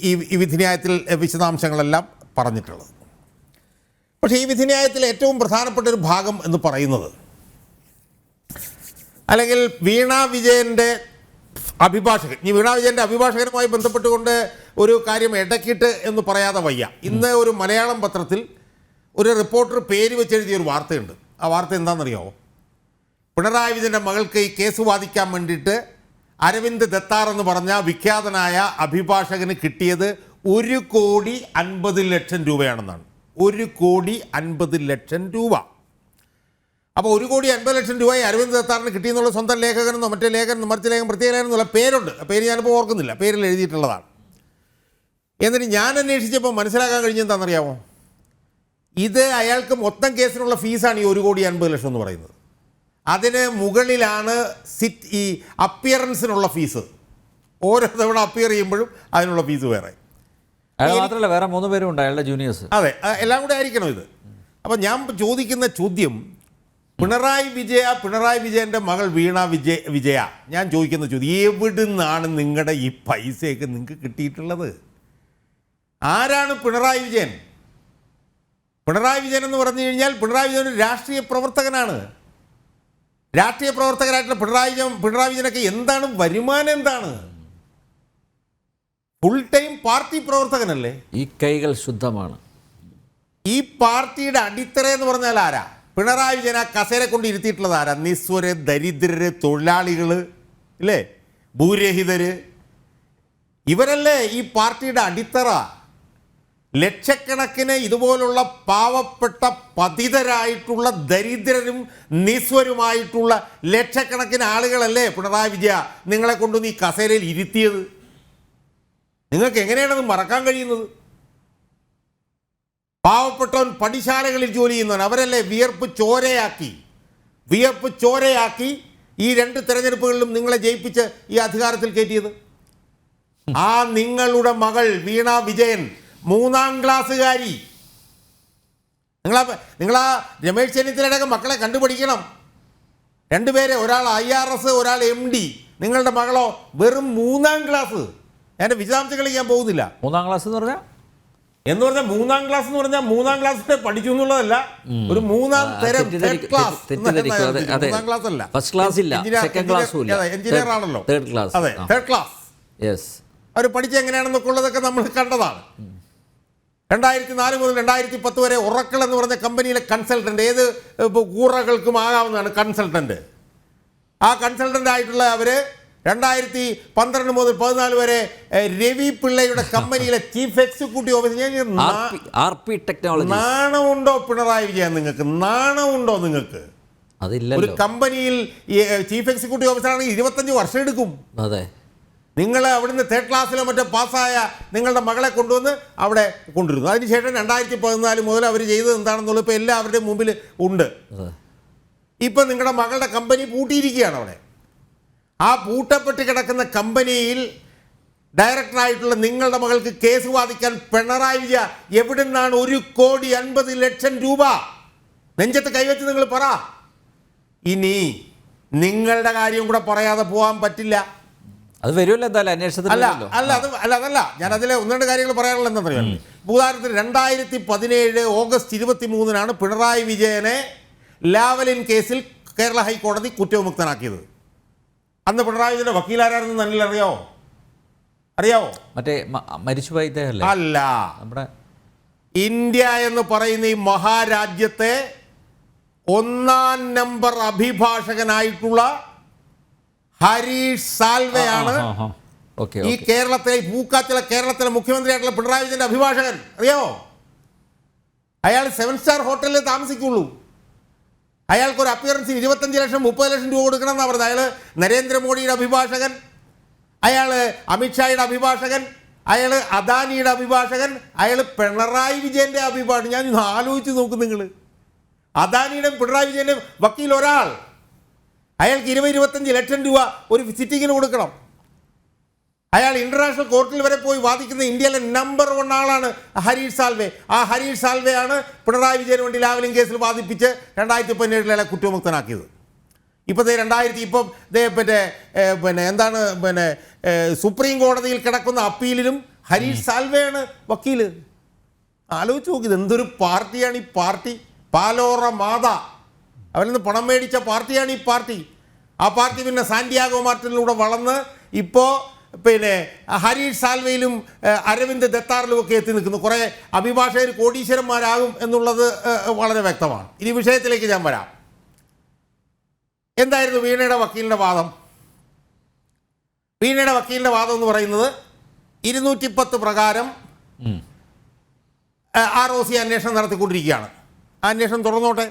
ഈ വിധിന്യായത്തിൽ വിശദാംശങ്ങളെല്ലാം പറഞ്ഞിട്ടുള്ളത്. പക്ഷേ ഈ വിധിന്യായത്തിൽ ഏറ്റവും പ്രധാനപ്പെട്ട ഒരു ഭാഗം എന്ന് പറയുന്നത്, അല്ലെങ്കിൽ വീണ വിജയൻ്റെ അഭിഭാഷകൻ, ഈ വീണ വിജയൻ്റെ അഭിഭാഷകനുമായി ബന്ധപ്പെട്ടുകൊണ്ട് ഒരു കാര്യം ഇടയ്ക്കിട്ട് എന്ന് പറയാതെ വയ്യ. ഇന്ന് ഒരു മലയാളം പത്രത്തിൽ ഒരു റിപ്പോർട്ടർ പേര് വെച്ചെഴുതിയ ഒരു വാർത്തയുണ്ട്. ആ വാർത്ത എന്താണെന്നറിയാമോ? പിണറായി വിജയൻ്റെ മകൾക്ക് ഈ കേസ് വാദിക്കാൻ വേണ്ടിയിട്ട് അരവിന്ദ് ദത്താർ എന്ന് പറഞ്ഞ വിഖ്യാതനായ അഭിഭാഷകന് കിട്ടിയത് 1,50,00,000 രൂപയാണെന്നാണ്. 1,50,00,000 രൂപ. അപ്പോൾ 1,50,00,000 രൂപയെ അരവിന്ദ് ദത്താറിന് കിട്ടിയെന്നുള്ള സ്വന്തം ലേഖകനെന്നോ മറ്റേ ലേഖകനെന്നോ മറിച്ച് ലേഖകൻ പ്രത്യേക ലേഖകനെന്നുള്ള പേരുണ്ട്. ആ പേര് ഞാനിപ്പോൾ ഓർക്കുന്നില്ല, പേരിൽ എഴുതിയിട്ടുള്ളതാണ്. എന്നിട്ട് ഞാൻ അന്വേഷിച്ചപ്പോൾ മനസ്സിലാക്കാൻ കഴിഞ്ഞെന്താണെന്നറിയാമോ? ഇത് അയാൾക്ക് മൊത്തം കേസിനുള്ള ഫീസാണ് ഈ 1,50,00,000 എന്ന് പറയുന്നത്. അതിന് മുകളിലാണ് ഈ അപ്പിയറൻസിനുള്ള ഫീസ്. ഓരോ തവണ അപ്പിയർ ചെയ്യുമ്പോഴും അതിനുള്ള ഫീസ് വേറെ. മാത്രമല്ല വേറെ 3 പേരും ഉണ്ട് അയാളുടെ ജൂനിയേഴ്സ്. അതെ, എല്ലാം കൂടെ ആയിരിക്കണം ഇത്. അപ്പോൾ ഞാൻ ചോദിക്കുന്ന ചോദ്യം, പിണറായി വിജയൻ്റെ മകൾ വീണ വിജയ ഞാൻ ചോദിക്കുന്ന ചോദ്യം, എവിടുന്നാണ് നിങ്ങളുടെ ഈ പൈസയൊക്കെ നിങ്ങൾക്ക് കിട്ടിയിട്ടുള്ളത്? ആരാണ് പിണറായി വിജയൻ? പിണറായി വിജയൻ എന്ന് പറഞ്ഞു കഴിഞ്ഞാൽ പിണറായി വിജയൻ ഒരു രാഷ്ട്രീയ പ്രവർത്തകനാണ്. രാഷ്ട്രീയ പ്രവർത്തകരായിട്ടുള്ള പിണറായി വിജയനൊക്കെ എന്താണ് വരുമാനം? എന്താണ്? ഫുൾ ടൈം പാർട്ടി പ്രവർത്തകനല്ലേ? ഈ കൈകൾ ശുദ്ധമാണ്. ഈ പാർട്ടിയുടെ അടിത്തറ എന്ന് പറഞ്ഞാൽ ആരാ? പിണറായി വിജയൻ ആ കസേര കൊണ്ട് ഇരുത്തിയിട്ടുള്ളത് ആരാ? നിസ്വര്, ദരിദ്രര്, തൊഴിലാളികൾ, ഇല്ലേ, ഭൂരഹിതര്, ഇവരല്ലേ ഈ പാർട്ടിയുടെ അടിത്തറ. ലക്ഷക്കണക്കിന് ഇതുപോലുള്ള പാവപ്പെട്ട പതിതരായിട്ടുള്ള ദരിദ്രരും നിസ്വരുമായിട്ടുള്ള ലക്ഷക്കണക്കിന് ആളുകളല്ലേ പിണറായി വിജയ നിങ്ങളെ കൊണ്ട് നീ കസേരയിൽ ഇരുത്തിയത്? നിങ്ങൾക്ക് എങ്ങനെയാണത് മറക്കാൻ കഴിയുന്നത്? പാവപ്പെട്ടവൻ പണിശാലകളിൽ ജോലി ചെയ്യുന്നവൻ, അവരല്ലേ വിയർപ്പ് ചോരയാക്കി ഈ 2 തെരഞ്ഞെടുപ്പുകളിലും നിങ്ങളെ ജയിപ്പിച്ച് ഈ അധികാരത്തിൽ കയറ്റിയത്. ആ നിങ്ങളുടെ മകൾ വീണ വിജയൻ 3ാം ക്ലാസ്സുകാരി. നിങ്ങളാ രമേശ് ചെന്നിത്തലയുടെ മക്കളെ കണ്ടുപിടിക്കണം. 2 പേരെ, ഒരാൾ IRS, ഒരാൾ MD. നിങ്ങളുടെ മകളോ വെറും 3ാം ക്ലാസ്. എൻ്റെ വിശദാംശങ്ങളിൽ ഞാൻ പോകുന്നില്ല. 3ാം ക്ലാസ് എന്ന് പറഞ്ഞാൽ 3ാം ക്ലാസ് എന്ന് പറഞ്ഞാൽ 3ാം ക്ലാസ്സിൽ പഠിച്ചു എന്നുള്ളതല്ല, ഒരു 3ാം തരം ക്ലാസ്. 3ാം ക്ലാസ് അല്ല, ഫസ്റ്റ് ക്ലാസ് ഇല്ല, സെക്കൻഡ് ക്ലാസ്സും ഇല്ല, എഞ്ചിനീയർ ആണല്ലോ. Third class. അതെ, തേർഡ് ക്ലാസ്. യെസ്. അവർ പഠിച്ച എങ്ങനെയാണെന്നൊക്കെ ഉള്ളതൊക്കെ നമ്മൾ കണ്ടതാണ്. 2004 മുതൽ 2010 വരെ ഒറക്കിൾ എന്ന് പറഞ്ഞ കമ്പനിയിലെ കൺസൾട്ടൻ്റ്, ഏത് കൂറകൾക്കും ആകാവുന്നതാണ് കൺസൾട്ടൻ്റ്. ആ കൺസൾട്ടൻ്റ് ആയിട്ടുള്ള അവർ 2012 മുതൽ 14 വരെ രവി പിള്ളയുടെ കമ്പനിയിലെ ചീഫ് എക്സിക്യൂട്ടീവ് ഓഫീസർ. നാണമുണ്ടോ പിണറായി വിജയൻ? നിങ്ങൾക്ക് നാണമുണ്ടോ? നിങ്ങൾക്ക് ഒരു കമ്പനിയിൽ ചീഫ് എക്സിക്യൂട്ടീവ് ഓഫീസറാണെങ്കിൽ 25 വർഷം എടുക്കും. അതെ, നിങ്ങൾ അവിടുന്ന് തേർഡ് ക്ലാസ്സിലോ മറ്റോ പാസ്സായ നിങ്ങളുടെ മകളെ കൊണ്ടുവന്ന് അവിടെ കൊണ്ടുവരുന്നു. അതിനുശേഷം 2014 മുതൽ അവർ ചെയ്തത് എന്താണെന്നുള്ളത് ഇപ്പോൾ എല്ലാവരുടെയും മുമ്പിൽ ഉണ്ട്. ഇപ്പം നിങ്ങളുടെ മകളുടെ കമ്പനി പൂട്ടിയിരിക്കുകയാണ്. അവിടെ ആ പൂട്ടപ്പെട്ട് കിടക്കുന്ന കമ്പനിയിൽ ഡയറക്ടറായിട്ടുള്ള നിങ്ങളുടെ മകൾക്ക് കേസ് വാദിക്കാൻ പിണറായി വിജയൻ എവിടെ നിന്നാണ് 1,50,00,000 രൂപ? നെഞ്ചത്ത് കൈവച്ച് നിങ്ങൾ പറ. ഇനി നിങ്ങളുടെ കാര്യം കൂടെ പറയാതെ പോകാൻ പറ്റില്ല. അത് വരുമല്ലോ എന്തായാലും അന്വേഷണത്തിൽ. അതല്ല ഞാൻ അതിലെ 1-2 കാര്യങ്ങൾ പറയാനുള്ളത് എന്താണെന്നറിയാം. ഉദാഹരണത്തിന് 2017 ഓഗസ്റ്റ് 23-നാണ് പിണറായി വിജയനെ ലാവലിൻ കേസിൽ കേരള ഹൈക്കോടതി കുറ്റവിമുക്തനാക്കിയത്. അന്ന് പിണറായി വിജയന്റെ വക്കീലാരാണെന്ന് നല്ല അറിയാവോ? മറ്റേ മരിച്ചുപോയി ഇദ്ദേഹമല്ലേ? അല്ല, നമ്മുടെ ഇന്ത്യ എന്ന് പറയുന്ന ഈ മഹാരാജ്യത്തെ 1-ാം നമ്പർ അഭിഭാഷകനായിട്ടുള്ള ഹരീഷ് സാൽവെയാണ് ഈ കേരളത്തിലെ പൂക്കാച്ചിലെ കേരളത്തിലെ മുഖ്യമന്ത്രിയായിട്ടുള്ള പിണറായി വിജയന്റെ അഭിഭാഷകൻ. അറിയാമോ? അയാൾ 7 സ്റ്റാർ ഹോട്ടലിൽ താമസിക്കുള്ളൂ. അയാൾക്കൊരു അപ്പിയറൻസിന് 25 ലക്ഷം 30 ലക്ഷം രൂപ കൊടുക്കണം എന്നാണ് പറഞ്ഞത്. അയാൾ നരേന്ദ്രമോദിയുടെ അഭിഭാഷകൻ, അയാൾ അമിത്ഷായുടെ അഭിഭാഷകൻ, അയാൾ അദാനിയുടെ അഭിഭാഷകൻ, അയാൾ പിണറായി വിജയന്റെ അഭിഭാഷകൻ. ഞാൻ ആലോചിച്ച് നോക്കും, നിങ്ങൾ അദാനിയുടെയും പിണറായി വിജയന്റെയും വക്കീൽ ഒരാൾ, അയാൾക്ക് 20-25 ലക്ഷം രൂപ ഒരു സിറ്റിങ്ങിന് കൊടുക്കണം. അയാൾ ഇന്റർനാഷണൽ കോർട്ടിൽ വരെ പോയി വാദിക്കുന്ന ഇന്ത്യയിലെ നമ്പർ 1 ആളാണ് ഹരീഷ് സാൽവെ. ആ ഹരീഷ് സാൽവെയാണ് പിണറായി വിജയന് വേണ്ടി ലാവലിൻ കേസിൽ വാദിപ്പിച്ച് 2017 കുറ്റമുക്തനാക്കിയത്. ഇപ്പോഴത്തെ സുപ്രീം കോടതിയിൽ കിടക്കുന്ന അപ്പീലിലും ഹരീഷ് സാൽവെയാണ് വക്കീല്. ആലോചിച്ച് നോക്കിയത് എന്തൊരു പാർട്ടിയാണ് ഈ പാർട്ടി. പാലോറ മാത അവരിൽ നിന്ന് പണം മേടിച്ച പാർട്ടിയാണ് ഈ പാർട്ടി. ആ പാർട്ടി പിന്നെ സാന്റിയാഗോ മാർട്ടിനിലൂടെ വളർന്ന് ഇപ്പോൾ ഹരീഷ് സാൽവയിലും അരവിന്ദ് ദത്താറിലും ഒക്കെ എത്തി നിൽക്കുന്നു. കുറേ അഭിഭാഷകർ കോടീശ്വരന്മാരാകും എന്നുള്ളത് വളരെ വ്യക്തമാണ്. ഇനി വിഷയത്തിലേക്ക് ഞാൻ വരാം. എന്തായിരുന്നു വീണയുടെ വക്കീലിൻ്റെ വാദം? വീണയുടെ വക്കീലിൻ്റെ വാദം എന്ന് പറയുന്നത് 210 പ്രകാരം ROC അന്വേഷണം നടത്തിക്കൊണ്ടിരിക്കുകയാണ്. ആ അന്വേഷണം തുടർന്നോട്ടെ,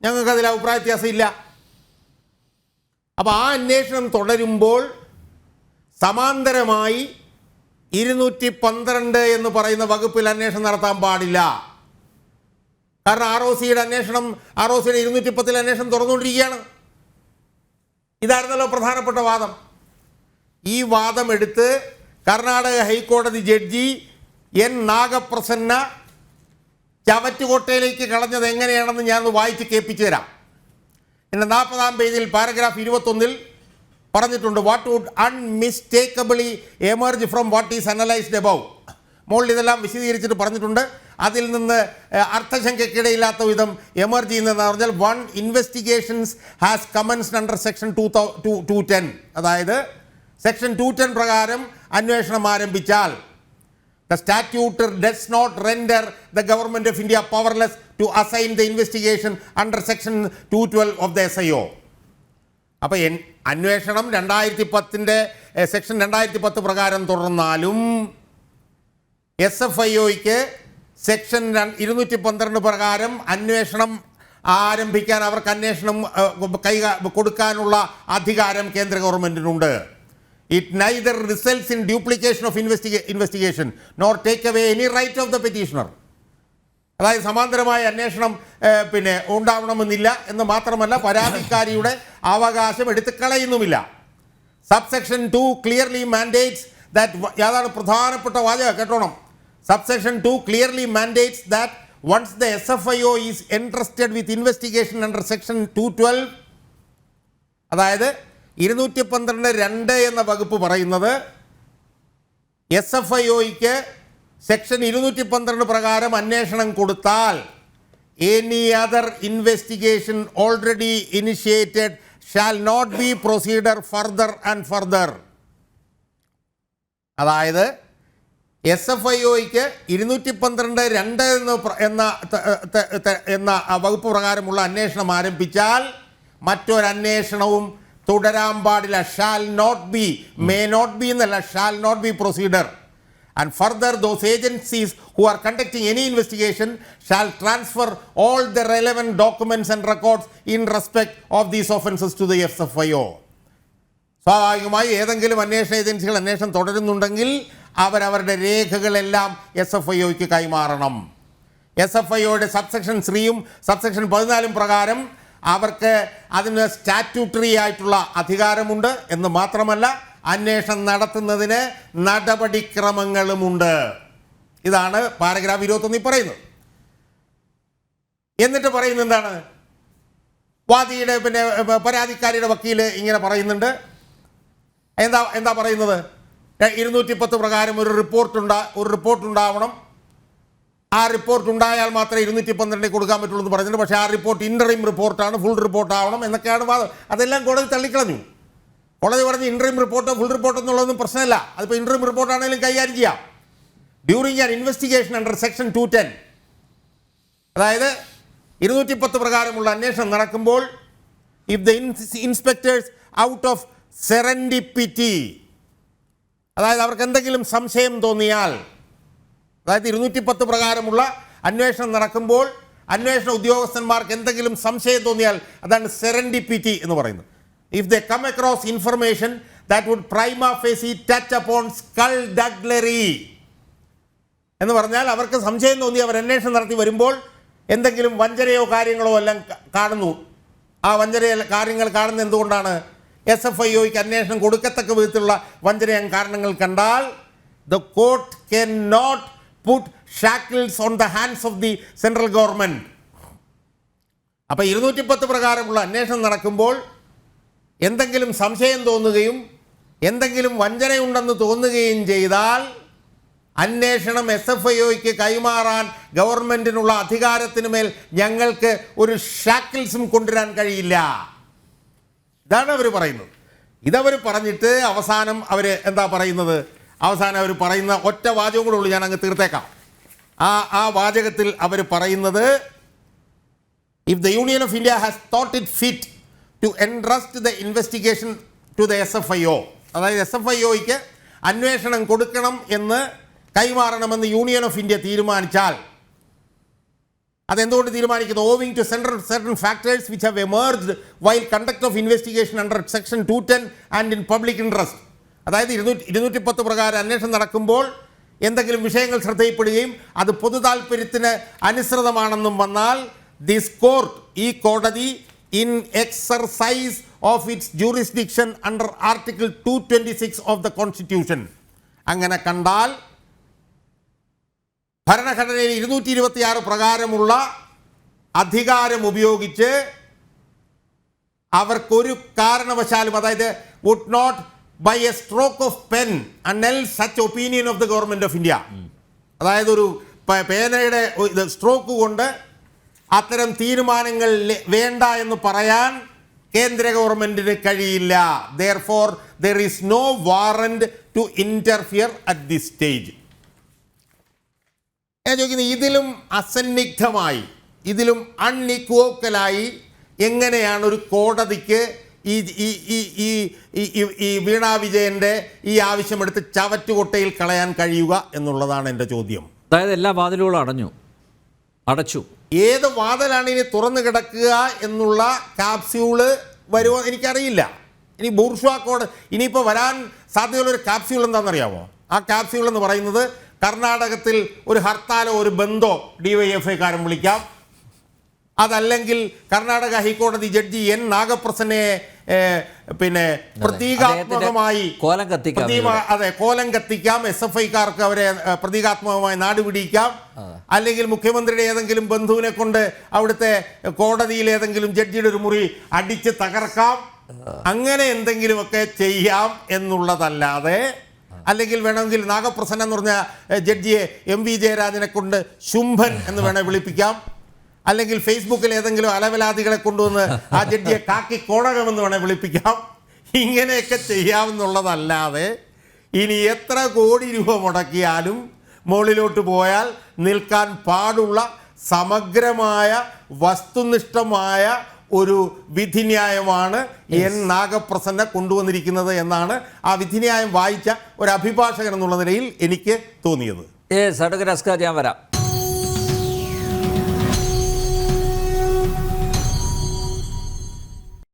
ഞങ്ങൾക്കതിൽ അഭിപ്രായ വ്യത്യാസം ഇല്ല. അപ്പോൾ ആ അന്വേഷണം തുടരുമ്പോൾ സമാന്തരമായി 212 എന്ന് പറയുന്ന വകുപ്പിൽ അന്വേഷണം നടത്താൻ പാടില്ല. കാരണം ROCയുടെ 210 അന്വേഷണം തുറന്നുകൊണ്ടിരിക്കുകയാണ്. ഇതായിരുന്നല്ലോ പ്രധാനപ്പെട്ട വാദം. ഈ വാദം എടുത്ത് കർണാടക ഹൈക്കോടതി ജഡ്ജി N. നാഗപ്രസന്ന ചവറ്റുകൊട്ടയിലേക്ക് കളഞ്ഞത് എങ്ങനെയാണെന്ന് ഞാൻ വായിച്ച് കേൾപ്പിച്ചു തരാം. എൻ്റെ 40-ാം പേജിൽ പാരഗ്രാഫ് 21 പറഞ്ഞിട്ടുണ്ട്, what would unmistakably emerge from what is analysed above. മുകളിൽ ഇതെല്ലാം വിശദീകരിച്ചിട്ട് പറഞ്ഞിട്ടുണ്ട്. അതിൽ നിന്ന് അർത്ഥശങ്കയ്ക്കിടയില്ലാത്ത വിധം എമർജ് ചെയ്യുന്നതെന്ന് പറഞ്ഞാൽ 1 investigations has commenced under section 210. അതായത് സെക്ഷൻ 210 പ്രകാരം അന്വേഷണം ആരംഭിച്ചാൽ the statute does not render the government of India powerless to assign the investigation under section 212 of the SIO. അപ്പോൾ അന്വേഷണം 2010 സെക്ഷൻ 210 പ്രകാരം തുടർന്നാലും SFIOയ്ക്ക് സെക്ഷൻ 212 പ്രകാരം അന്വേഷണം ആരംഭിക്കാൻ, അവർക്ക് അന്വേഷണം കൊടുക്കാനുള്ള അധികാരം കേന്ദ്ര ഗവൺമെൻറ്റിനുണ്ട്. It neither results in duplication of investigation nor take away any right of the petitioner. അതായത് സമാന്തരമായ അന്വേഷണം ഉണ്ടാവണമെന്നില്ല എന്ന് മാത്രമല്ല, പരാതിക്കാരിയുടെ അവകാശം എടുത്തു കളയുന്നുമില്ല. സബ്സെക്ഷൻ 2 ക്ലിയർലി മാൻഡേറ്റ്സ് ദാറ്റ്, യാതാണ് പ്രധാനപ്പെട്ട വാചകം കേട്ടോണം. Subsection 2 clearly mandates that once the SFIO is entrusted with investigation under section 212, അതായത് 212(2) എന്ന വകുപ്പ് പറയുന്നത് SFIOയ്ക്ക് സെക്ഷൻ 212 പ്രകാരം അന്വേഷണം കൊടുത്താൽ any other investigation already initiated shall not be proceeded further and further. അതായത് SFIOയ്ക്ക് 212(2) എന്ന വകുപ്പ് പ്രകാരമുള്ള അന്വേഷണം ആരംഭിച്ചാൽ മറ്റൊരന്വേഷണവും തുടരാൻ പാടില്ല. Shall not be, may not be എന്നല്ല, shall not be proceeded. And further, those agencies who are conducting any investigation shall transfer all the relevant documents and records in respect of these offences to the SFIO. സ്വാഭാവികമായി ഏതെങ്കിലും അന്വേഷണ ഏജൻസികൾ അന്വേഷണം തുടരുന്നുണ്ടെങ്കിൽ അവരവരുടെ രേഖകളെല്ലാം SFIOയ്ക്ക് കൈമാറണം. SFIOയുടെ subsection 3 subsection 14 പ്രകാരം അവർക്ക് അതിന് സ്റ്റാറ്റ്യൂട്ടറി ആയിട്ടുള്ള അധികാരമുണ്ട് എന്ന് മാത്രമല്ല അന്വേഷണം നടത്തുന്നതിന് നടപടിക്രമങ്ങളുമുണ്ട്. ഇതാണ് പാരഗ്രാഫ് 21 പറയുന്നത്. എന്നിട്ട് പറയുന്നത് എന്താണ്? വാദിയുടെ പരാതിക്കാരിയുടെ വക്കീൽ ഇങ്ങനെ പറയുന്നുണ്ട്. എന്താ പറയുന്നത്? 210 പ്രകാരം ഒരു റിപ്പോർട്ട് ഉണ്ടാവണം. ആ റിപ്പോർട്ട് ഉണ്ടായാൽ മാത്രമേ 212 കൊടുക്കാൻ പറ്റുള്ളൂ എന്ന് പറയുന്നുണ്ട്. പക്ഷേ ആ റിപ്പോർട്ട് ഇൻ്ററിം റിപ്പോർട്ടാണ്, ഫുൾ റിപ്പോർട്ട് ആവണം എന്നൊക്കെയാണ് വാദം. അതെല്ലാം കോടതി തള്ളിക്കളഞ്ഞു. കോടതി പറഞ്ഞ് ഇൻ്ററിം റിപ്പോർട്ടോ ഫുൾ റിപ്പോർട്ടോ എന്നുള്ളതൊന്നും പ്രശ്നമല്ല. അതിപ്പോൾ ഇൻ്ററിം റിപ്പോർട്ടാണെങ്കിലും കൈകാര്യം ചെയ്യാം. During an investigation under section 210, അതായത് 210 പ്രകാരമുള്ള അന്വേഷണം നടക്കുമ്പോൾ, if the inspectors out of serendipity, അതായത് അവർക്ക് എന്തെങ്കിലും സംശയം തോന്നിയാൽ, അതായത് 210 പ്രകാരമുള്ള അന്വേഷണം നടക്കുമ്പോൾ അന്വേഷണ ഉദ്യോഗസ്ഥന്മാർക്ക് എന്തെങ്കിലും സംശയം തോന്നിയാൽ, അതാണ് സെറൻഡിപ്പിറ്റി എന്ന് പറയുന്നത്. If they come across information that would prima facie touch upon skullduggery, എന്ന് പറഞ്ഞാൽ അവർക്ക് സംശയം തോന്നി അവർ അന്വേഷണം നടത്തി വരുമ്പോൾ എന്തെങ്കിലും വഞ്ചനയോ കാര്യങ്ങളോ എല്ലാം കാണുന്നു. ആ വഞ്ചന കാര്യങ്ങൾ കാണുന്നത് എന്തുകൊണ്ടാണ്? SFIOയ്ക്ക് അന്വേഷണം കൊടുക്കത്തക്ക വിധത്തിലുള്ള വഞ്ചന കാരണങ്ങൾ കണ്ടാൽ the court cannot put shackles on the hands of the central government. അപ്പോൾ 210 പ്രകാരമുള്ള അന്വേഷണം നടക്കുമ്പോൾ എന്തെങ്കിലും സംശയം തോന്നുകയും എന്തെങ്കിലും വഞ്ചനയുണ്ടെന്ന് തോന്നുകയും ചെയ്താൽ അന്വേഷണം SFIOയ്ക്ക് കൈമാറാൻ ഗവൺമെൻറ്റിനുള്ള അധികാരത്തിന് മേൽ ഞങ്ങൾക്ക് ഒരു ഷാക്കിൾസും കൊണ്ടുവരാൻ കഴിയില്ല. ഇതാണ് അവർ പറയുന്നത്. ഇതവർ പറഞ്ഞിട്ട് അവസാനം അവർ എന്താ പറയുന്നത്? അവസാനം അവർ പറയുന്ന ഒറ്റ വാചകം കൂടെ ഉള്ളൂ, ഞാൻ അങ്ങ് തീർത്തേക്കാം. ആ വാചകത്തിൽ അവർ പറയുന്നത്, if the union of India has thought it fit to entrust the investigation to the SFIO, അതായത് SFIOയ്ക്ക് അന്വേഷണം കൊടുക്കണം എന്ന് കൈമാറണമെന്ന് യൂണിയൻ ഓഫ് ഇന്ത്യ തീരുമാനിച്ചാൽ, അതെന്തുകൊണ്ട് തീരുമാനിക്കുന്നു? Owing to certain factors which have emerged while conduct of investigation under section 210 and in public interest, അതായത് 210 പ്രകാരം അന്വേഷണം നടക്കുമ്പോൾ എന്തെങ്കിലും വിഷയങ്ങൾ ശ്രദ്ധയിൽപ്പെടുകയും അത് പൊതു താൽപ്പര്യത്തിന് അനുസൃതമാണെന്നും വന്നാൽ, ദിസ് കോർട്ട്, ഈ കോടതി, in exercise of its jurisdiction under article 226 of the constitution, അങ്ങനെ കണ്ടാൽ ഭരണഘടനയിൽ 226 പ്രകാരമുള്ള അധികാരം ഉപയോഗിച്ച് അവർക്കൊരു കാരണവശാലും, അതായത് would not by a stroke of pen annul such opinion of the government of India, അതായത് ഒരു പേനയുടെ സ്ട്രോക്ക് കൊണ്ട് അത്തരം തീരുമാനങ്ങൾ വേണ്ട എന്ന് പറയാൻ കേന്ദ്ര ഗവൺമെന്റിന് കഴിയില്ല. Therefore, there is no warrant to interfere at this stage. ഞാൻ ചോദിക്കുന്നത്, ഇതിലും അസന്നിഗ്ധമായി, ഇതിലും അൺഇക്വോക്കലായി എങ്ങനെയാണ് ഒരു കോടതിക്ക് ഈ വീണാ വിജയന്റെ ഈ ആവശ്യമെടുത്ത് ചവറ്റുകൊട്ടയിൽ കളയാൻ കഴിയുക എന്നുള്ളതാണ് എൻ്റെ ചോദ്യം. അതായത് എല്ലാ വാതിലുകളും അടച്ചു. ഏത് വാതിലാണ് ഇനി തുറന്നു കിടക്കുക എന്നുള്ള കാപ്സ്യൂള് വരുമോ എനിക്കറിയില്ല. ഇനി ബൂർഷ്വാ കോടതി ഇനിയിപ്പോൾ വരാൻ സാധ്യതയുള്ളൊരു കാപ്സ്യൂൾ എന്താണെന്നറിയാമോ? ആ കാപ്സ്യൂൾ എന്ന് പറയുന്നത് കർണാടകത്തിൽ ഒരു ഹർത്താലോ ഒരു ബന്ധോ DYFIക്കാരൻ വിളിക്കാം. അതല്ലെങ്കിൽ കർണാടക ഹൈക്കോടതി ജഡ്ജി N നാഗപ്രസന്നെ പ്രതീകാത്മകമായി കോലം കത്തിക്കാം. SFIക്കാർക്ക് അവരെ പ്രതീകാത്മകമായി നാടുപിടിക്കാം. അല്ലെങ്കിൽ മുഖ്യമന്ത്രിയുടെ ഏതെങ്കിലും ബന്ധുവിനെ കൊണ്ട് അവിടുത്തെ കോടതിയിൽ ഏതെങ്കിലും ജഡ്ജിയുടെ ഒരു മുറി അടിച്ച് തകർക്കാം. അങ്ങനെ എന്തെങ്കിലുമൊക്കെ ചെയ്യാം എന്നുള്ളതല്ലാതെ, അല്ലെങ്കിൽ വേണമെങ്കിൽ നാഗപ്രസന്ന എന്ന് പറഞ്ഞ ജഡ്ജിയെ MV ജയരാജനെ കൊണ്ട് ശുംഭൻ എന്ന് വേണേൽ വിളിപ്പിക്കാം. അല്ലെങ്കിൽ ഫേസ്ബുക്കിൽ ഏതെങ്കിലും അലവലാദികളെ കൊണ്ടുവന്ന് ആ ജഡ്ജിയെ കാക്കി കോണകമെന്ന് വേണേൽ വിളിപ്പിക്കാം. ഇങ്ങനെയൊക്കെ ചെയ്യാമെന്നുള്ളതല്ലാതെ ഇനി എത്ര കോടി രൂപ മുടക്കിയാലും മുകളിലോട്ട് പോയാൽ നിൽക്കാൻ പാടുള്ള സമഗ്രമായ വസ്തുനിഷ്ഠമായ ഒരു വിധിന്യായമാണ് എൻ നാഗപ്രസന്ന കൊണ്ടുവന്നിരിക്കുന്നത് എന്നാണ് ആ വിധിന്യായം വായിച്ച ഒരു അഭിഭാഷകൻ എന്നുള്ള നിലയിൽ എനിക്ക് തോന്നിയത്. അഡ്വക്കേറ്റ് അസ്കർ, ഞാൻ വരാം.